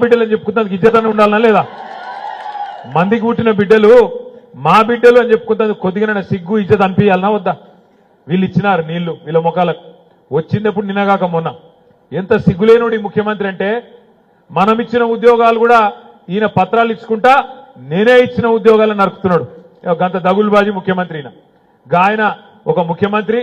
బిడ్డలని చెప్పుకుంటానికి ఇజ్జతనే ఉండాలనా లేదా? మందికి పుట్టిన బిడ్డలు మా బిడ్డలు అని చెప్పుకుంటాను కొద్దిగా సిగ్గు ఇజ్జత్ అనిపించాలనా వద్దా? వీళ్ళు ఇచ్చినారు నీళ్లు వీళ్ళ ముఖాలకు వచ్చిందప్పుడు నిన్నగాక మొన్న. ఎంత సిగ్గులేనుడి ముఖ్యమంత్రి అంటే మనం ఇచ్చిన ఉద్యోగాలు కూడా ఈయన పత్రాలు ఇచ్చుకుంటా నేనే ఇచ్చిన ఉద్యోగాలను నరుకుతున్నాడు. గంత దగులుబాజీ ముఖ్యమంత్రి ఈయన. ఆయన ఒక ముఖ్యమంత్రి,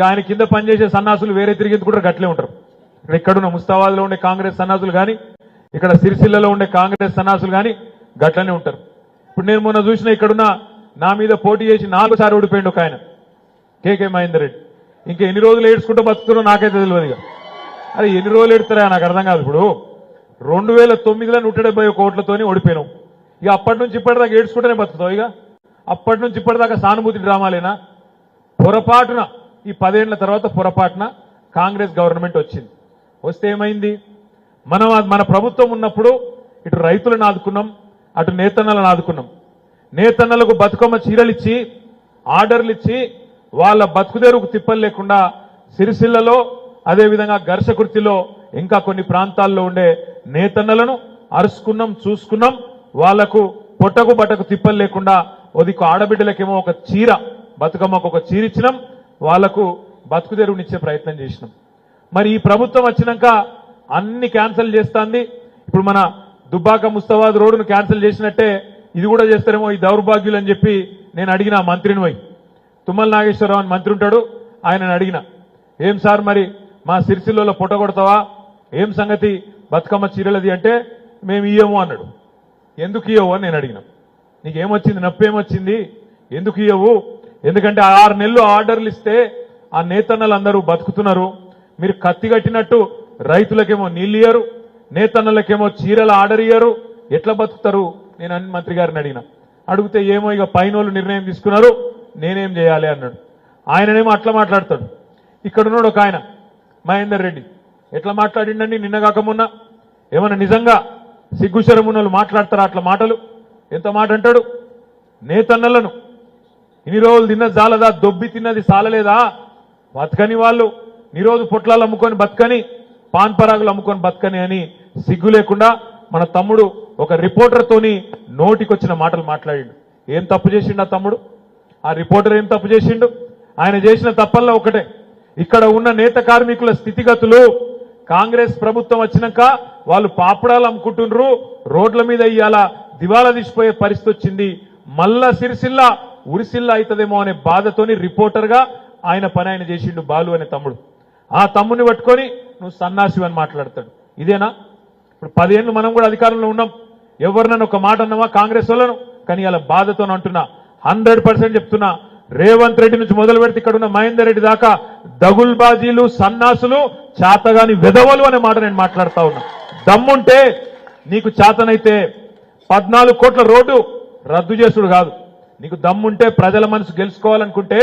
ఆయన కింద పనిచేసే సన్నాసులు వేరే తిరిగేందుకు గట్లే ఉంటారు. ఇక్కడున్న ముస్తాబాద్లో ఉండే కాంగ్రెస్ సన్నాసులు కానీ ఇక్కడ సిరిసిల్లలో ఉండే కాంగ్రెస్ సన్నాసులు కానీ గట్లనే ఉంటారు. ఇప్పుడు నేను మొన్న చూసిన ఇక్కడున్న నా మీద పోటీ చేసి 4 సార్లు ఓడిపోయిండు ఒక ఆయన కేకే మహేందర్ రెడ్డి. ఇంకా ఎన్ని రోజులు ఏడ్చుకుంటూ బతుకుతారో నాకైతే తెలియదు. అరే ఎన్ని రోజులు ఏడుతారా నాకు అర్థం కాదు. ఇప్పుడు 2009లో 171 కోట్లతోని ఓడిపోయినాం. ఇక అప్పటి నుంచి ఇప్పటిదాకా ఏడ్చుకుంటూనే బతుకుతావు. ఇక అప్పటి నుంచి ఇప్పటిదాకా సానుభూతి డ్రామాలేనా? పొరపాటున ఈ 10 ఏళ్ల తర్వాత పొరపాటున కాంగ్రెస్ గవర్నమెంట్ వచ్చింది. వస్తే ఏమైంది? మన ప్రభుత్వం ఉన్నప్పుడు ఇటు రైతులను ఆదుకున్నాం, అటు నేతన్నలను ఆదుకున్నాం. నేతన్నలకు బతుకమ్మ చీరలిచ్చి ఆర్డర్లు ఇచ్చి వాళ్ళ బతుకుదేరుకు తిప్పలు లేకుండా సిరిసిల్లలో అదేవిధంగా ఘర్షకుర్తిలో ఇంకా కొన్ని ప్రాంతాల్లో ఉండే నేతన్నలను అరుచుకున్నాం, చూసుకున్నాం. వాళ్లకు పొట్టకు బట్టకు తిప్పలు లేకుండా ఒదికు ఆడబిడ్డలకేమో ఒక చీర, బతుకమ్మకు ఒక చీర ఇచ్చినాం, వాళ్లకు బతుకుదేరునిచ్చే ప్రయత్నం చేసినాం. మరి ఈ ప్రభుత్వం వచ్చినాక అన్ని క్యాన్సిల్ చేస్తాంది. ఇప్పుడు మన దుబ్బాక ముస్తాబాద్ రోడ్డును క్యాన్సిల్ చేసినట్టే ఇది కూడా చేస్తారేమో ఈ దౌర్భాగ్యులు అని చెప్పి నేను అడిగిన మంత్రిని పోయి. తుమ్మల నాగేశ్వరరావు అని మంత్రి ఉంటాడు, ఆయనను అడిగిన, ఏం సార్ మరి మా సిరిసిల్లలో పొట్ట కొడతావా, ఏం సంగతి బతుకమ్మ చీరలది అంటే మేము ఇయ్యము అన్నాడు. ఎందుకు ఇయ్యవు అని నేను అడిగిన. నీకేమొచ్చింది, నొప్పేమొచ్చింది, ఎందుకు ఇయ్యవు? ఎందుకంటే 6 నెలలు ఆర్డర్లు ఇస్తే ఆ నేతన్నలందరూ బతుకుతున్నారు. మీరు కత్తి కట్టినట్టు రైతులకేమో నీళ్ళు ఇయ్యరు, నేతన్నలకేమో చీరల ఆర్డర్ ఇయ్యరు, ఎట్లా బతుకుతారు? నేను అన్ని మంత్రి గారిని అడిగిన. అడిగితే ఏమో ఇక పైనోళ్ళు నిర్ణయం తీసుకున్నారు, నేనేం చేయాలి అన్నాడు. ఆయననేమో అట్లా మాట్లాడతాడు. ఇక్కడున్నాడు ఒక ఆయన మహేందర్ రెడ్డి, ఎట్లా మాట్లాడిండండి నిన్నగాక మొన్న. ఏమన్నా నిజంగా సిగ్గుశరమున్నలు మాట్లాడతారా అట్లా మాటలు? ఎంత మాట అంటాడు? నేతన్నలను ఇన్ని రోజులు తిన్నది చాలదా, దొబ్బి తిన్నది చాలలేదా, బతకని వాళ్ళు నిరోజు పొట్లాలు అమ్ముకొని బతకని, పాన్ పరాగులు అమ్ముకొని బతకని అని సిగ్గు లేకుండా మన తమ్ముడు ఒక రిపోర్టర్తోని నోటికొచ్చిన మాటలు మాట్లాడిండు. ఏం తప్పు చేసిండు ఆ తమ్ముడు? ఆ రిపోర్టర్ ఏం తప్పు చేసిండు? ఆయన చేసిన తప్పల్లో ఒకటే, ఇక్కడ ఉన్న నేత కార్మికుల స్థితిగతులు కాంగ్రెస్ ప్రభుత్వం వచ్చినాక వాళ్ళు పాపడాలు అమ్ముకుంటున్నారు, రోడ్ల మీద ఇయ్యాల దివాలా తీసిపోయే పరిస్థితి వచ్చింది, మళ్ళా సిరిసిల్ల ఉరిసిల్ల అవుతుందేమో అనే బాధతోని రిపోర్టర్ గా ఆయన పని ఆయన చేసిండు బాలు అనే తమ్ముడు. ఆ తమ్ముని పట్టుకొని నువ్వు సన్నాసివి అని మాట్లాడతాడు. ఇదేనా? ఇప్పుడు 10 ఏళ్ళు మనం కూడా అధికారంలో ఉన్నాం, ఎవరినైనా ఒక మాట అన్నామా కాంగ్రెస్ వాళ్ళను? కానీ అలా బాధతో అంటున్నా, 100% చెప్తున్నా, రేవంత్ రెడ్డి నుంచి మొదలు పెడితే ఇక్కడ ఉన్న మహేందర్ రెడ్డి దాకా దగుల్బాజీలు, సన్నాసులు, చాతగాని వెధవలు అనే మాట నేను మాట్లాడుతా ఉన్నా. దమ్ముంటే నీకు చాతనైతే 14 కోట్ల రోడ్డు రద్దు చేసుడు కాదు, నీకు దమ్ముంటే ప్రజల మనసు గెలుచుకోవాలనుకుంటే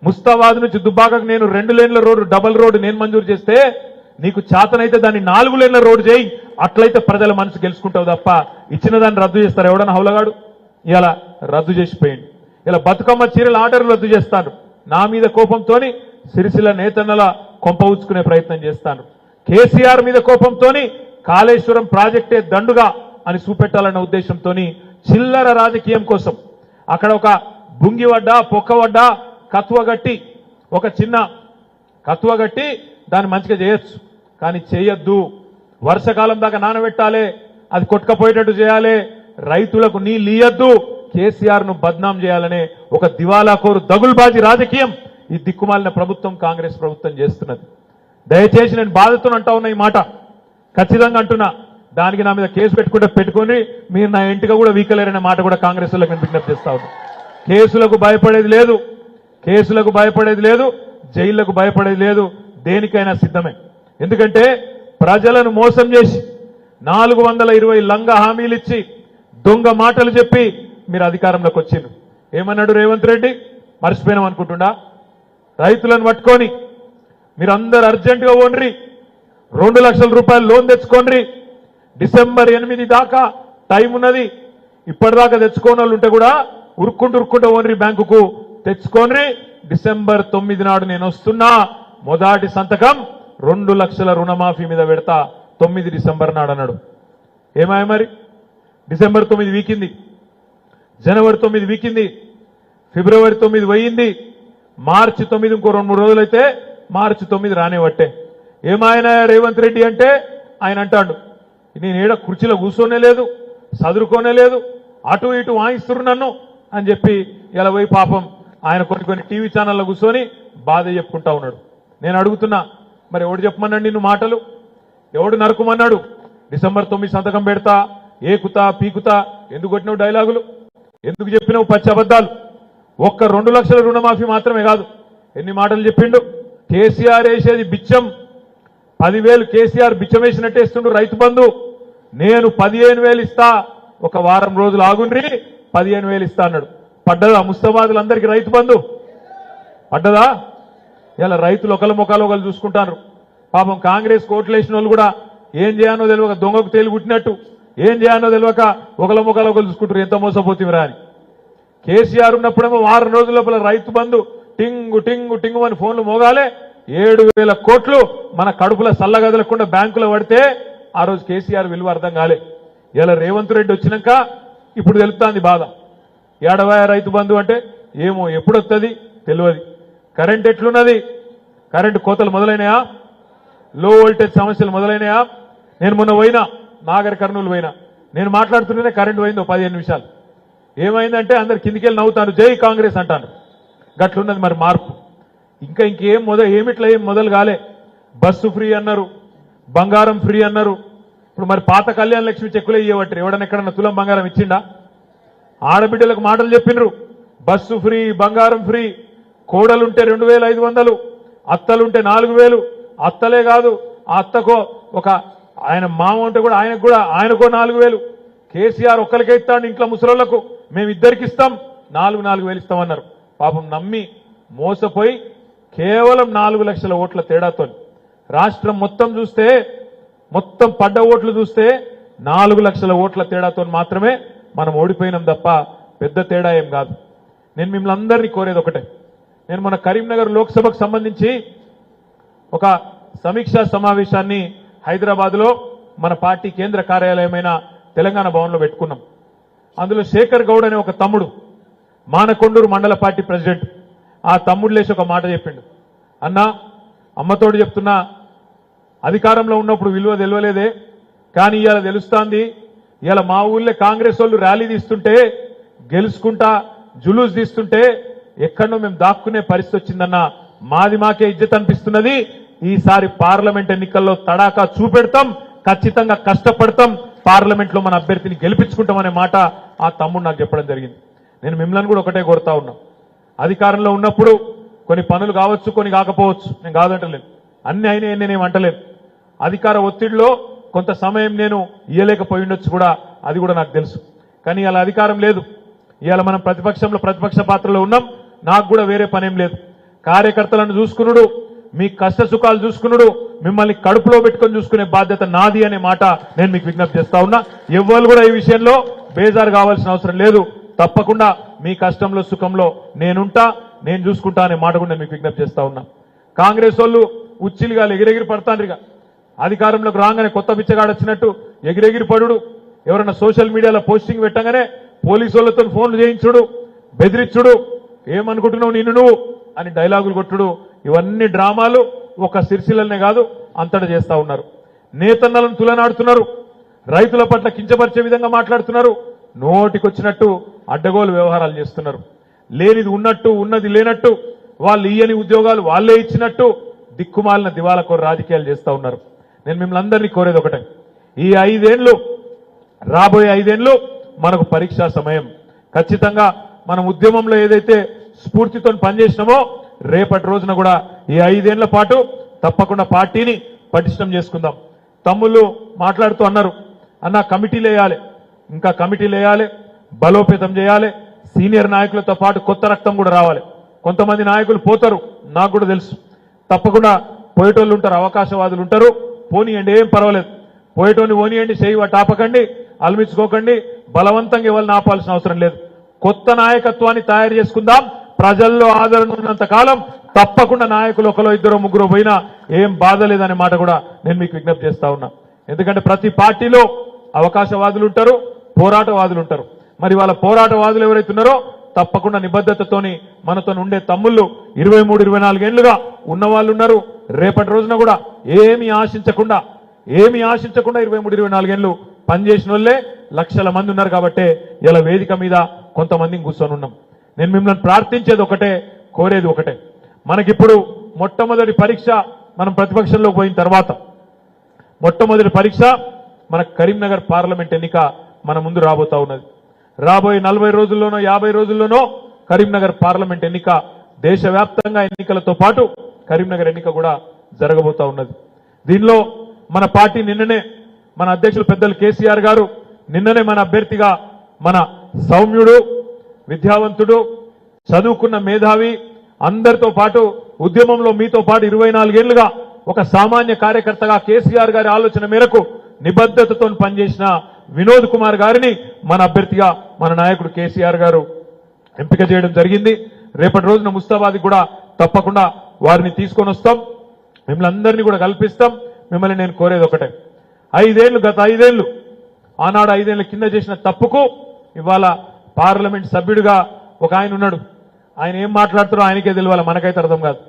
ముస్తాబాద్ నుంచి దుబ్బాకకు నేను 2 లేన్ల రోడ్డు, డబల్ రోడ్డు నేను మంజూరు చేస్తే నీకు చాతనైతే దాన్ని 4 లేన్ల రోడ్డు చేయి, అట్లయితే ప్రజల మనసు గెలుచుకుంటావు తప్ప ఇచ్చిన దాన్ని రద్దు చేస్తారు ఎవడన్నా హౌలగాడు? ఇలా రద్దు చేసిపోయింది. ఇలా బతుకమ్మ చీరల ఆర్డర్లు రద్దు చేస్తాను. నా మీద కోపంతోని సిరిసిల్ల నేతన్నల కొంప ఉచ్చుకునే ప్రయత్నం చేస్తాను. కేసీఆర్ మీద కోపంతోని కాళేశ్వరం ప్రాజెక్టే దండుగా అని చూపెట్టాలన్న ఉద్దేశంతో చిల్లర రాజకీయం కోసం అక్కడ ఒక బుంగివడ్డ, పొక్కవడ్డ, కత్వగట్టి, ఒక చిన్న కత్వగట్టి దాన్ని మంచిగా చేయొచ్చు, కానీ చేయొద్దు. వర్షకాలం దాకా నానబెట్టాలి, అది కొట్టుకపోయేటట్టు చేయాలి, రైతులకు నీళ్ళు ఇయ్యద్దు, కేసీఆర్ ను బద్నాం చేయాలనే ఒక దివాలాకోరు దగుల్బాజీ రాజకీయం ఈ దిక్కుమాలిన ప్రభుత్వం కాంగ్రెస్ ప్రభుత్వం చేస్తున్నది. దయచేసి నేను బాధతో అంటా ఉన్నా, ఈ మాట ఖచ్చితంగా అంటున్నా. దానికి నా మీద కేసు పెట్టుకొని మీరు నా ఇంటిగా కూడా వీకలేరనే మాట కూడా కాంగ్రెస్ వాళ్ళకి నేను విజ్ఞప్తి చేస్తా ఉన్నా. కేసులకు భయపడేది లేదు, కేసులకు భయపడేది లేదు, జైళ్లకు భయపడేది లేదు, దేనికైనా సిద్ధమే. ఎందుకంటే ప్రజలను మోసం చేసి 420 లంగా హామీలు ఇచ్చి దొంగ మాటలు చెప్పి మీరు అధికారంలోకి వచ్చిండ్రు. ఏమన్నాడు రేవంత్ రెడ్డి? మర్చిపోయినాం అనుకుంటుండా? రైతులను పట్టుకొని మీరందరూ అర్జెంటుగా ఓన్రి, 2 లక్షల రూపాయలు లోన్ తెచ్చుకోండి, డిసెంబర్ 8 దాకా టైం ఉన్నది, ఇప్పటిదాకా తెచ్చుకోని వాళ్ళు ఉంటే కూడా ఉరుక్కుంటూ ఓన్రి బ్యాంకుకు తెచ్చుకోండి, డిసెంబర్ 9 నాడు నేను వస్తున్నా, మొదటి సంతకం 2 లక్షల రుణమాఫీ మీద పెడతా 9 డిసెంబర్ నాడు అన్నాడు. ఏమాయ మరి డిసెంబర్ 9 వీకింది, జనవరి 9 వీకింది, ఫిబ్రవరి 9 పోయింది, మార్చి 9 ఇంకో 2-3 రోజులైతే మార్చి 9 రానేవట్టే. ఏమాయన రేవంత్ రెడ్డి అంటే ఆయన అంటాడు నేను ఏడ కుర్చీలో కూర్చోనే లేదు, చదువుకోనే లేదు, అటు ఇటు వాయిస్తున్నారు నన్ను అని చెప్పి ఇలా పోయి పాపం ఆయన కొన్ని టీవీ ఛానల్లో కూర్చొని బాధ చెప్పుకుంటా ఉన్నాడు. నేను అడుగుతున్నా, మరి ఎవడు చెప్పమన్నాడు నిన్ను మాటలు? ఎవడు నరుకుమన్నాడు? డిసెంబర్ 9 సంతకం పెడతా, ఏకుతా పీకుతా ఎందుకు కొట్టినావు డైలాగులు? ఎందుకు చెప్పినావు పచ్చి అబద్ధాలు? ఒక్క 2 లక్షల రుణమాఫీ మాత్రమే కాదు, ఎన్ని మాటలు చెప్పిండు. కేసీఆర్ వేసేది బిచ్చం, 10,000 కేసీఆర్ బిచ్చం వేసినట్టేస్తుండు. రైతు బంధు నేను 15,000 ఇస్తా, ఒక వారం రోజులు ఆగుండ్రి 15,000 ఇస్తా అన్నాడు. పడ్డదా ముస్తాబాదులందరికీ రైతు బంధు? పడ్డదా? ఇలా రైతులు ఒకళ్ళ ముఖాలు ఒకళ్ళు చూసుకుంటారు. పాపం కాంగ్రెస్ కోట్లేసిన వాళ్ళు కూడా ఏం చేయాలో తెలియక దొంగకు తేలి పుట్టినట్టు ఏం చేయాలో తెలియక ఒకళ్ళ ముఖాలు ఒకళ్ళు చూసుకుంటారు. ఎంత మోసపోతివిరా అని. కేసీఆర్ ఉన్నప్పుడేమో వారం రోజుల లోపల రైతు బంధు టింగు టింగు టింగు అని ఫోన్లు మోగాలే, 7,000 కోట్లు మన కడుపుల సల్లగదలకుండా బ్యాంకులో పడితే ఆ రోజు కేసీఆర్ విలువ అర్థం కాలే. ఇలా రేవంత్ రెడ్డి వచ్చినాక ఇప్పుడు తెలుపుతాంది బాధ. ఏడవాయ రైతు బంధు అంటే ఏమో ఎప్పుడు వస్తుంది తెలియదు. కరెంట్ ఎట్లున్నది? కరెంటు కోతలు మొదలైనయా? లో వోల్టేజ్ సమస్యలు మొదలైనయా? నేను మొన్న పోయినా, నాగర్ కర్నూలు పోయినా, నేను మాట్లాడుతుంటేనే కరెంటు పోయింది 15 నిమిషాలు. ఏమైందంటే అందరు కిందికెళ్ళి నవ్వుతాను, జై కాంగ్రెస్ అంటాను. గట్లున్నది మరి మార్పు. ఇంకేం ఏమిట్లా ఏం మొదలు కాలే. బస్సు ఫ్రీ అన్నారు, బంగారం ఫ్రీ అన్నారు. ఇప్పుడు మరి పాత కళ్యాణ లక్ష్మి చెక్కులే ఇవ్వబట్టి ఎవడన్నా ఎక్కడన్నా తులం బంగారం ఇచ్చిండా? ఆడబిడ్డలకు మాటలు చెప్పినరు, బస్సు ఫ్రీ, బంగారం ఫ్రీ. కోడలుంటే 2,500, అత్తలుంటే 4,000. అత్తలే కాదు, ఆ అత్తకో ఒక ఆయన మామ ఉంటే కూడా ఆయనకో 4,000. కేసీఆర్ ఒక్కరికే ఇస్తాడు, ఇంట్లో ముసలోళ్లకు మేము ఇద్దరికి ఇస్తాం, 4,000 ఇస్తామన్నారు. పాపం నమ్మి మోసపోయి కేవలం 4 లక్షల ఓట్ల తేడాతో రాష్ట్రం మొత్తం చూస్తే, మొత్తం పడ్డ ఓట్లు చూస్తే 4 లక్షల ఓట్ల తేడాతో మాత్రమే మనం ఓడిపోయినాం తప్ప పెద్ద తేడా ఏం కాదు. నేను మిమ్మల్ని అందరినీ కోరేది ఒకటే, నేను మన కరీంనగర్ లోక్సభకు సంబంధించి ఒక సమీక్షా సమావేశాన్ని హైదరాబాద్లో మన పార్టీ కేంద్ర కార్యాలయమైన తెలంగాణ భవన్లో పెట్టుకున్నాం. అందులో శేఖర్ గౌడ్ అనే ఒక తమ్ముడు, మానకొండూరు మండల పార్టీ ప్రెసిడెంట్, ఆ తమ్ముడు లేచి ఒక మాట చెప్పిండు. అన్నా, అమ్మతోడు చెప్తున్నా, అధికారంలో ఉన్నప్పుడు విలువ తెలియలేదే, కానీ ఇవాళ తెలుస్తాంది. ఇవాళ మా ఊళ్ళో కాంగ్రెస్ వాళ్ళు ర్యాలీ తీస్తుంటే, గెలుచుకుంటా జులూస్ తీస్తుంటే ఎక్కడో మేము దాక్కునే పరిస్థితి వచ్చిందన్నా. మాది మాకే ఇజ్జత్ అనిపిస్తున్నది. ఈసారి పార్లమెంట్ ఎన్నికల్లో తడాకా చూపెడతాం, ఖచ్చితంగా కష్టపడతాం, పార్లమెంట్ లో మన అభ్యర్థిని గెలిపించుకుంటామనే మాట ఆ తమ్ముడు నాకు చెప్పడం జరిగింది. నేను మిమ్మల్ని కూడా ఒకటే కోరుతా ఉన్నా, అధికారంలో ఉన్నప్పుడు కొన్ని పనులు కావచ్చు, కొన్ని కాకపోవచ్చు, నేను కాదంటలేను, అన్ని అయినాయి నేనేం అంటలేను. అధికార ఒత్తిడిలో కొంత సమయం నేను ఇయ్యలేకపోయి ఉండొచ్చు కూడా, అది కూడా నాకు తెలుసు. కానీ ఇవాళ అధికారం లేదు, ఇవాళ మనం ప్రతిపక్ష పాత్రలో ఉన్నాం. నాకు కూడా వేరే పనేం లేదు. కార్యకర్తలను చూసుకునుడు, మీ కష్ట సుఖాలు చూసుకునుడు, మిమ్మల్ని కడుపులో పెట్టుకొని చూసుకునే బాధ్యత నాది అనే మాట నేను మీకు విజ్ఞప్తి చేస్తా ఉన్నా. ఎవ్వరు కూడా ఈ విషయంలో బేజారు కావాల్సిన అవసరం లేదు. తప్పకుండా మీ కష్టంలో సుఖంలో నేనుంటా, నేను చూసుకుంటా అనే మాట కూడా నేను మీకు విజ్ఞప్తి చేస్తా ఉన్నా. కాంగ్రెస్ వాళ్ళు ఉచ్చిలుగా ఎగిరెగిరి పడతాండ్రిగా, అధికారంలోకి రాగానే కొత్త బిచ్చగాడు వచ్చినట్టు ఎగిరెగిరి పడుడు, ఎవరన్నా సోషల్ మీడియాలో పోస్టింగ్ పెట్టగానే పోలీసు వాళ్ళతో ఫోన్లు చేయించుడు, బెదిరించుడు, ఏమనుకుంటున్నావు నిన్ను నువ్వు అని డైలాగులు కొట్టుడు, ఇవన్నీ డ్రామాలు ఒక సిరిసిల్లనే కాదు అంతటా చేస్తా ఉన్నారు. నేతన్నలను తులనాడుతున్నారు, రైతుల పట్ల కించపరిచే విధంగా మాట్లాడుతున్నారు, నోటికొచ్చినట్టు అడ్డగోలు వ్యవహారాలు చేస్తున్నారు. లేనిది ఉన్నట్టు, ఉన్నది లేనట్టు, వాళ్ళు ఇయ్యని ఉద్యోగాలు వాళ్ళే ఇచ్చినట్టు దిక్కుమాలిన దివాళకోరు రాజకీయాలు చేస్తా ఉన్నారు. నేను మిమ్మల్ని అందరినీ కోరేది ఒకటే, ఈ 5 ఏళ్లు, రాబోయే 5 ఏళ్లు మనకు పరీక్షా సమయం. ఖచ్చితంగా మనం ఉద్యమంలో ఏదైతే స్ఫూర్తితో పనిచేసినామో రేపటి రోజున కూడా ఈ 5 ఏళ్ల పాటు తప్పకుండా పార్టీని పటిష్టం చేసుకుందాం. తమ్ముళ్ళు మాట్లాడుతూ అన్నారు, అన్న కమిటీలు వేయాలి, ఇంకా కమిటీలు వేయాలి, బలోపేతం చేయాలి, సీనియర్ నాయకులతో పాటు కొత్త రక్తం కూడా రావాలి. కొంతమంది నాయకులు పోతారు, నాకు కూడా తెలుసు. తప్పకుండా పోయేటోళ్ళు ఉంటారు, అవకాశవాదులు ఉంటారు, పోనీయండి, ఏం పర్వాలేదు, పోయేటోని పోనీయండి, చేయి టాపకండి, అలమించుకోకండి, బలవంతంగా ఎవరిని ఆపాల్సిన అవసరం లేదు. కొత్త నాయకత్వాన్ని తయారు చేసుకుందాం. ప్రజల్లో ఆదరణ ఉన్నంత కాలం తప్పకుండా నాయకులు ఒకరో ఇద్దరు ముగ్గురు పోయినా ఏం బాధ లేదనే మాట కూడా నేను మీకు విజ్ఞప్తి చేస్తా ఉన్నా. ఎందుకంటే ప్రతి పార్టీలో అవకాశవాదులు ఉంటారు, పోరాటవాదులు ఉంటారు. మరి వాళ్ళ పోరాటవాదులు ఎవరైతున్నారో తప్పకుండా నిబద్ధతతోని మనతో ఉండే తమ్ముళ్ళు 23-24 ఏళ్లుగా ఉన్నవాళ్ళు ఉన్నారు. రేపటి రోజున కూడా ఏమీ ఆశించకుండా 23-24 ఏళ్ళు పనిచేసిన వాళ్ళే లక్షల మంది ఉన్నారు. కాబట్టి ఇలా వేదిక మీద కొంతమందిని కూర్చొని ఉన్నాం. నేను మిమ్మల్ని ప్రార్థించేది ఒకటే, కోరేది ఒకటే. మనకిప్పుడు మొట్టమొదటి పరీక్ష మనం ప్రతిపక్షంలోకి పోయిన తర్వాత మొట్టమొదటి పరీక్ష మన కరీంనగర్ పార్లమెంట్ ఎన్నిక మన ముందు రాబోతా ఉన్నది. రాబోయే 40 రోజుల్లోనో 50 రోజుల్లోనో కరీంనగర్ పార్లమెంట్ ఎన్నిక దేశవ్యాప్తంగా ఎన్నికలతో పాటు కరీంనగర్ ఎన్నిక కూడా జరగబోతా ఉన్నది. దీనిలో మన పార్టీ నిన్ననే మన అధ్యక్షులు పెద్దలు కేసీఆర్ గారు నిన్ననే మన అభ్యర్థిగా మన సౌమ్యుడు, విద్యావంతుడు, చదువుకున్న మేధావి, అందరితో పాటు ఉద్యమంలో మీతో పాటు 24 ఏళ్లుగా ఒక సామాన్య కార్యకర్తగా కేసీఆర్ గారి ఆలోచన మేరకు నిబద్ధతతో పనిచేసిన వినోద్ కుమార్ గారిని మన అభ్యర్థిగా మన నాయకుడు కేసీఆర్ గారు ఎంపిక చేయడం జరిగింది. రేపటి రోజున ముస్తాబాద్ కూడా తప్పకుండా వారిని తీసుకొని వస్తాం, మిమ్మల్ని అందరినీ కూడా కల్పిస్తాం. మిమ్మల్ని నేను కోరేది ఒకటే, గత 5 ఏళ్లు ఆనాడు 5 ఏళ్ల కింద చేసిన తప్పుకు ఇవాళ పార్లమెంట్ సభ్యుడిగా ఒక ఆయన ఉన్నాడు. ఆయన ఏం మాట్లాడుతారో ఆయనకే తెలియాలి, మనకైతే అర్థం కాదు.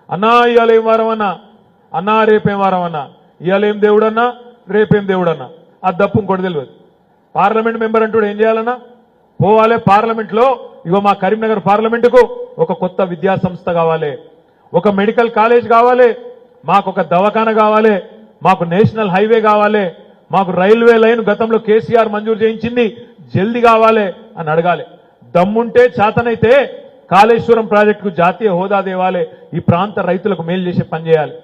అన్నా ఇవాళ ఏం వారం అన్నా, అన్నా రేపేం వారం అన్నా, ఇవాళ ఏం దేవుడన్నా రేపేం దేవుడన్నా, అది తప్పు ఇంకోటి తెలియదు. పార్లమెంట్ మెంబర్ అంటూ ఏం చేయాలన్నా, పోవాలి పార్లమెంట్లో. ఇగో మా కరీంనగర్ పార్లమెంటుకు ఒక కొత్త విద్యా సంస్థ కావాలి, ఒక మెడికల్ కాలేజ్ కావాలి, మాకు ఒక దవాఖాన కావాలి, మాకు నేషనల్ హైవే కావాలి, మాకు రైల్వే లైన్ గతంలో కేసీఆర్ మంజూరు చేయించింది జల్దీ కావాలి అని అడగాలి. దమ్ముంటే చేతనైతే కాళేశ్వరం ప్రాజెక్టుకు జాతీయ హోదా దేవాలి, ఈ ప్రాంత రైతులకు మేలు చేసే పని చేయాలి.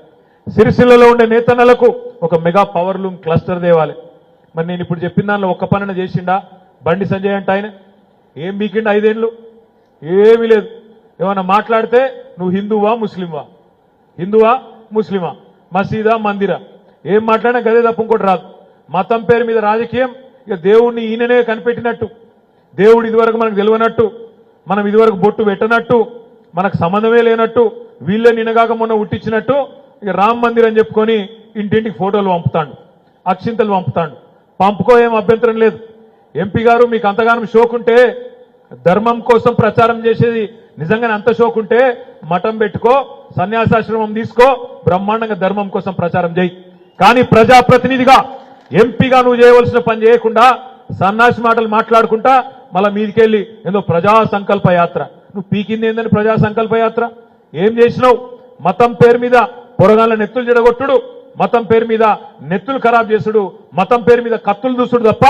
సిరిసిల్లలో ఉండే నేతన్నలకు ఒక మెగా పవర్ లూమ్ క్లస్టర్ దేవాలి. మరి నేను ఇప్పుడు చెప్పిన దానిలో ఒక్క పనిన చేసిండా బండి సంజయ్ అంటే ఆయన? ఏం బీకిండా 5 ఏళ్ళు? ఏమీ లేదు. ఏమన్నా మాట్లాడితే నువ్వు హిందువా ముస్లిమా, మసీదా మందిరా, ఏం మాట్లాడినా గదే తప్ప ఇంకోటి రాదు. మతం పేరు మీద రాజకీయం. ఇక దేవుడిని ఈయననే కనిపెట్టినట్టు, దేవుడు ఇదివరకు మనకు తెలియనట్టు, మనం ఇదివరకు బొట్టు పెట్టనట్టు, మనకు సంబంధమే లేనట్టు, వీళ్ళే నిన్నగాక మొన్న ఉట్టించినట్టు ఇక రామ్ మందిర్ అని చెప్పుకొని ఇంటింటికి ఫోటోలు పంపుతాడు, అక్షింతలు పంపుతాడు. పంపుకో, ఏం అభ్యంతరం లేదు. ఎంపీ గారు మీకు అంతగానం షోకుంటే, ధర్మం కోసం ప్రచారం చేసేది నిజంగానే అంత షోకుంటే మఠం పెట్టుకో, సన్యాసాశ్రమం తీసుకో, బ్రహ్మాండంగా ధర్మం కోసం ప్రచారం చేయి. కానీ ప్రజాప్రతినిధిగా ఎంపీగా నువ్వు చేయవలసిన పని చేయకుండా సన్నాసి మాటలు మాట్లాడుకుంటా మళ్ళా మీదికెళ్ళి ఏదో ప్రజా సంకల్ప యాత్ర. నువ్వు పీకింది ఏందని ప్రజా సంకల్ప యాత్ర? ఏం చేసినావు? మతం పేరు మీద పొరగాళ్ళ నెత్తులు జడగొట్టుడు, మతం పేరు మీద నెత్తులు ఖరాబ్ చేసుడు, మతం పేరు మీద కత్తులు దూసుడు తప్ప